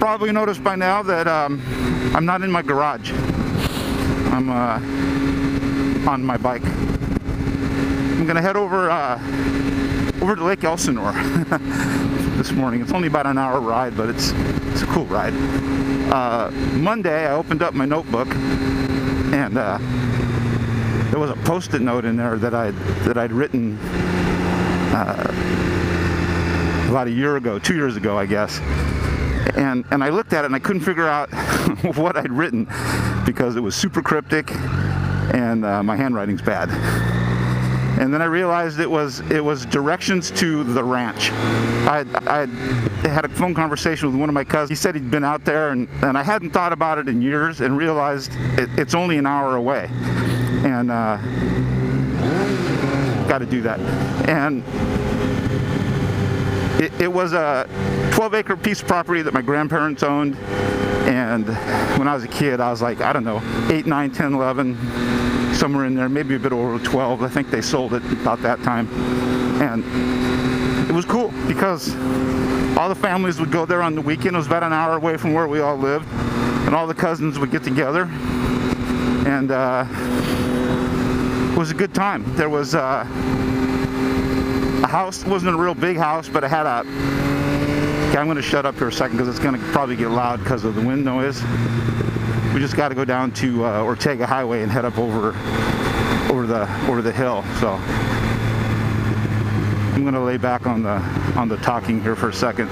probably noticed by now that I'm not in my garage. I'm on my bike. I'm gonna head over to Lake Elsinore this morning. It's only about an hour ride, but it's a cool ride. Monday, I opened up my notebook, and there was a post-it note in there that I'd written about a year ago, 2 years ago, I guess. And I looked at it and I couldn't figure out what I'd written because it was super cryptic and my handwriting's bad. And then I realized it was directions to the ranch. I had a phone conversation with one of my cousins. He said he'd been out there, and I hadn't thought about it in years and realized it's only an hour away. And got to do that. And it was a 12-acre piece of property that my grandparents owned. And when I was a kid, I was like, I don't know, 8, 9, 10, 11, somewhere in there, maybe a bit over 12. I think they sold it about that time. And it was cool because all the families would go there on the weekend. It was about an hour away from where we all lived. And all the cousins would get together. And it was a good time. There was a house. It wasn't a real big house, but it had a... Okay, I'm going to shut up here a second because it's going to probably get loud because of the wind noise. We just got to go down to Ortega Highway and head up over the hill. So I'm going to lay back on the talking here for a second.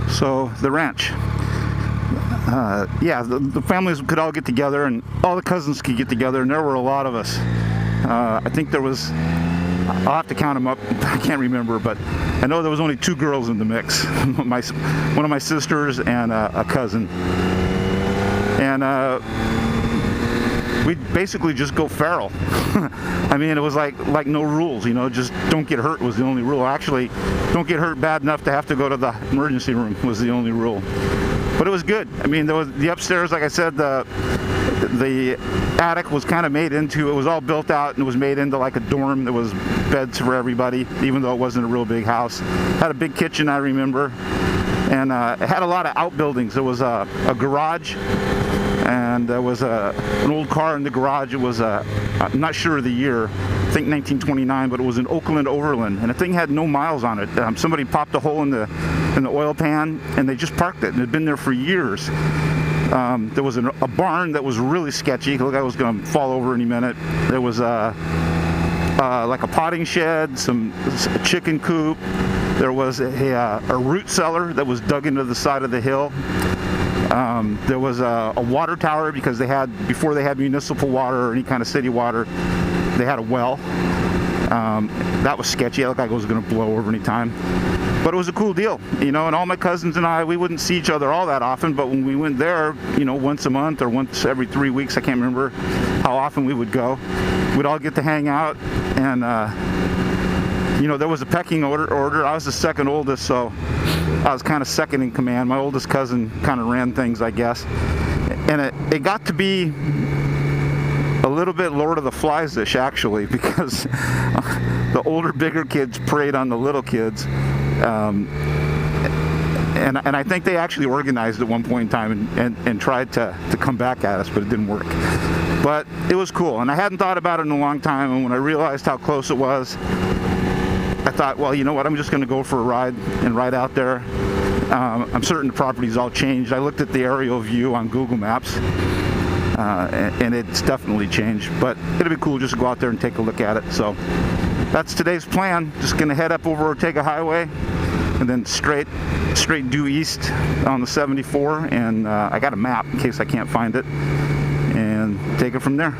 So the ranch, yeah, the families could all get together and all the cousins could get together, and there were a lot of us. I think there was, I'll have to count them up, I can't remember, but I know there was only 2 girls in the mix, one of my sisters and a cousin. And we'd basically just go feral. I mean, it was like no rules, you know, just don't get hurt was the only rule. Actually, don't get hurt bad enough to have to go to the emergency room was the only rule. But it was good. I mean, there was the upstairs, like I said, the attic was kind of made into, it was all built out and it was made into like a dorm. There was beds for everybody, even though it wasn't a real big house. Had a big kitchen, I remember. And it had a lot of outbuildings. There was a garage, and there was an old car in the garage. It was I'm not sure of the year, I think 1929, but it was an Oakland Overland, and the thing had no miles on it. Somebody popped a hole in the oil pan, and they just parked it, and it had been there for years. There was a barn that was really sketchy. It looked like it was going to fall over any minute. There was like a potting shed, a chicken coop. There was a root cellar that was dug into the side of the hill. There was a water tower because before they had municipal water or any kind of city water, they had a well. That was sketchy. It looked like it was going to blow over any time. But it was a cool deal, you know, and all my cousins and I, we wouldn't see each other all that often, but when we went there, you know, once a month or once every 3 weeks, I can't remember how often we would go. We'd all get to hang out, and you know, there was a pecking order. I was the second oldest, so I was kind of second in command. My oldest cousin kind of ran things, I guess. And it got to be a little bit Lord of the Flies-ish, actually, because the older, bigger kids preyed on the little kids. And I think they actually organized at one point in time and tried to come back at us, but it didn't work. But it was cool, and I hadn't thought about it in a long time, and when I realized how close it was, I thought, well, you know what, I'm just going to go for a ride and ride out there. I'm certain the property's all changed. I looked at the aerial view on Google Maps, and it's definitely changed. But it'll be cool just to go out there and take a look at it. So that's today's plan. Just going to head up over Ortega Highway and then straight due east on the 74. And I got a map in case I can't find it, and take it from there.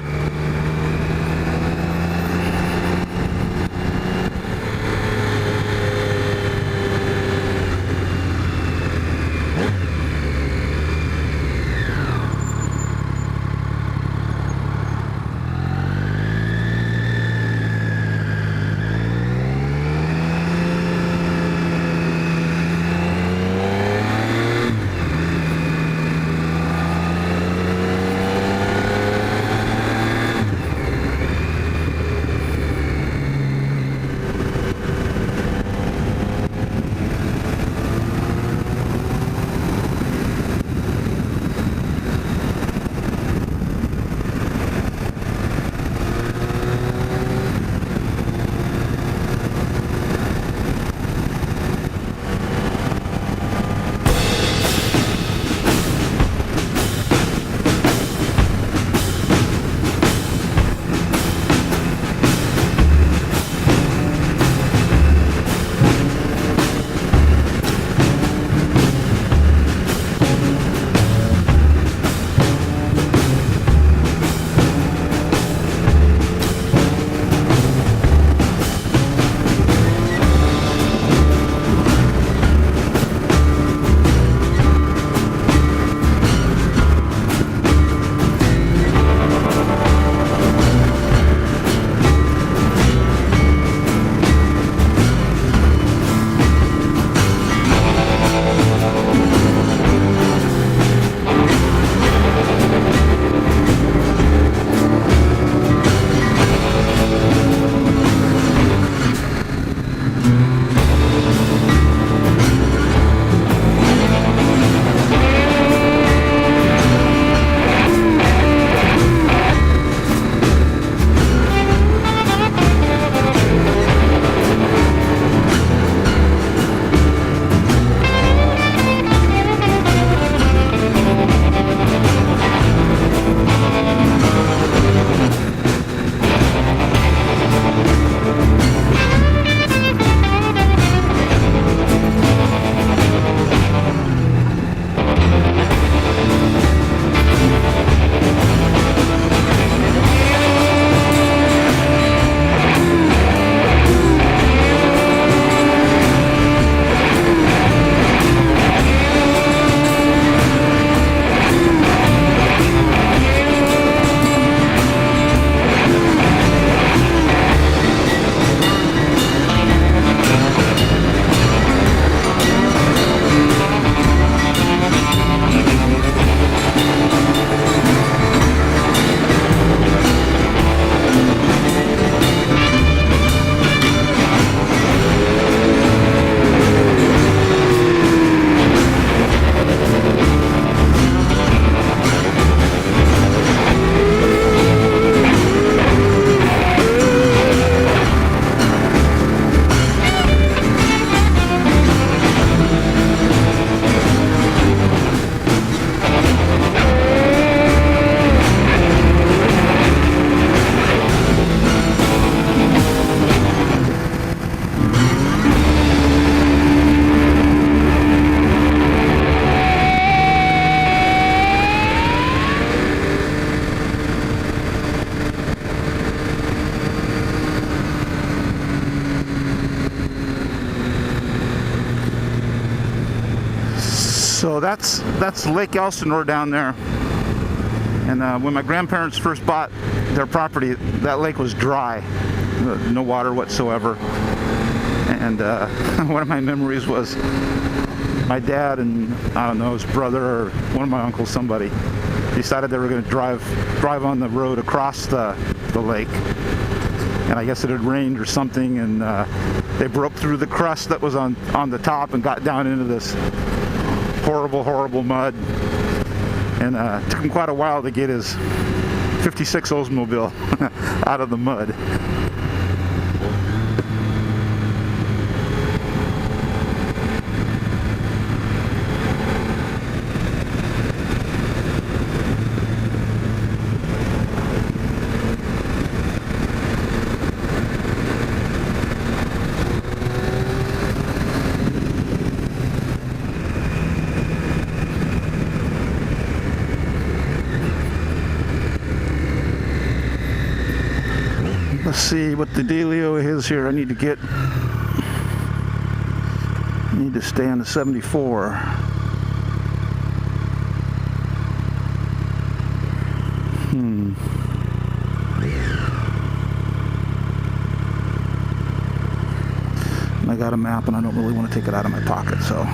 So that's Lake Elsinore down there. And when my grandparents first bought their property, that lake was dry, no water whatsoever. And one of my memories was my dad and, I don't know, his brother or one of my uncles, somebody, decided they were going to drive on the road across the lake. And I guess it had rained or something, and they broke through the crust that was on the top and got down into this horrible mud. And it took him quite a while to get his 56 Oldsmobile out of the mud. Let's see what the dealio is here. I need to stay on the 74. I got a map and I don't really want to take it out of my pocket, so.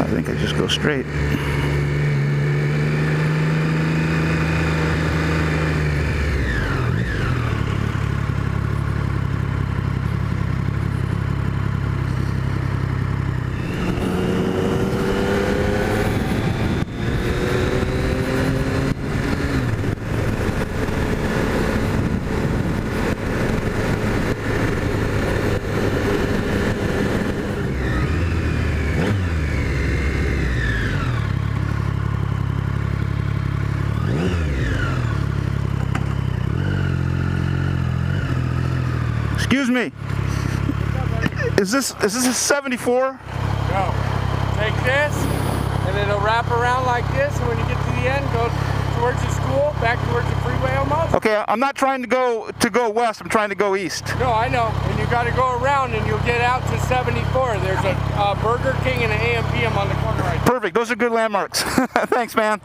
I think I just go straight. Excuse me. Is this a 74? No. Take this, and it'll wrap around like this, and when you get to the end, go towards the school, back towards the freeway almost. Okay, I'm not trying to go west. I'm trying to go east. No, I know. And you got to go around, and you'll get out to 74. There's a Burger King and an AM/PM on the corner right there. Perfect. Those are good landmarks. Thanks, man.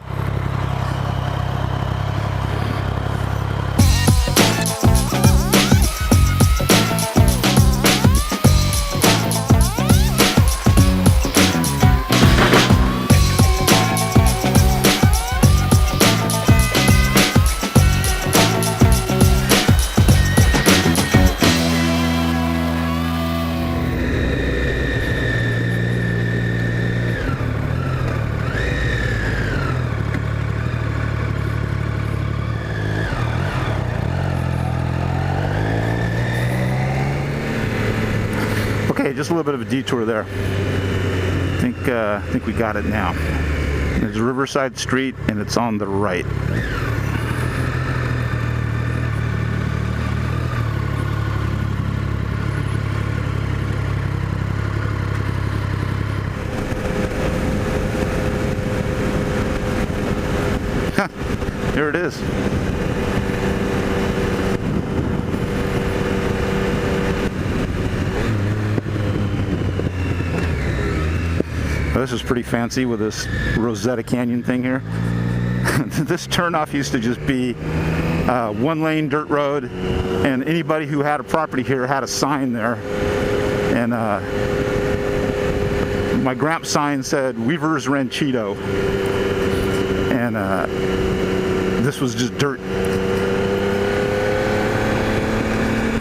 Okay, just a little bit of a detour there. I think we got it now. There's Riverside Street, and it's on the right. There it is. Well, this is pretty fancy with this Rosetta Canyon thing here. This turnoff used to just be one lane dirt road, and anybody who had a property here had a sign there. And my Gramps sign said Weaver's Ranchito. And this was just dirt.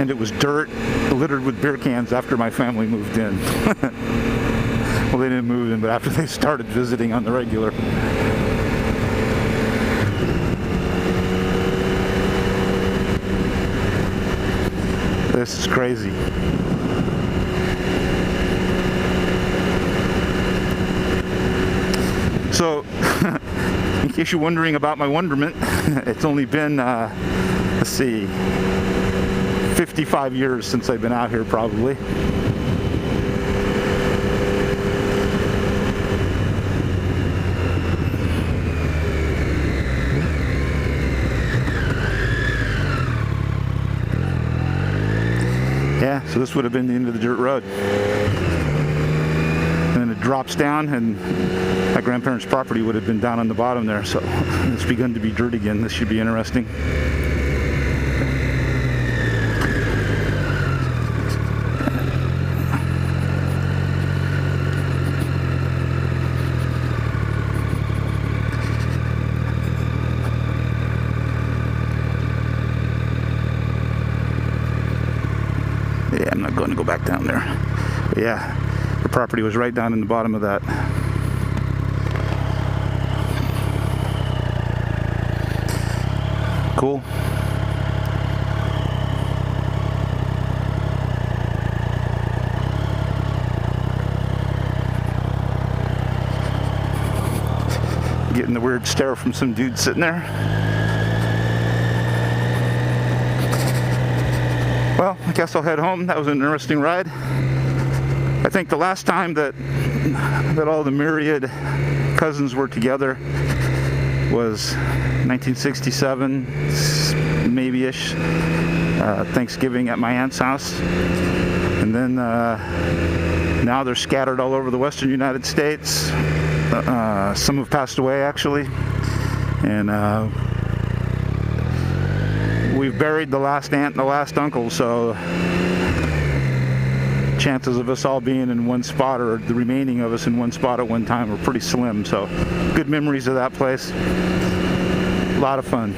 And it was dirt littered with beer cans after my family moved in. Well, they didn't move in, but after they started visiting on the regular. This is crazy. So, in case you're wondering about my wonderment, it's only been, let's see, 55 years since I've been out here, probably. So this would have been the end of the dirt road. And then it drops down, and my grandparents' property would have been down on the bottom there. So it's begun to be dirt again. This should be interesting. Yeah, I'm not going to go back down there. But yeah, the property was right down in the bottom of that. Cool. Getting the weird stare from some dude sitting there. Well, I guess I'll head home. That was an interesting ride. I think the last time that all the myriad cousins were together was 1967, maybe-ish, Thanksgiving at my aunt's house. And then now they're scattered all over the western United States. Some have passed away, actually. And we've buried the last aunt and the last uncle, so chances of us all being in one spot, or the remaining of us in one spot at one time, are pretty slim. So good memories of that place. A lot of fun.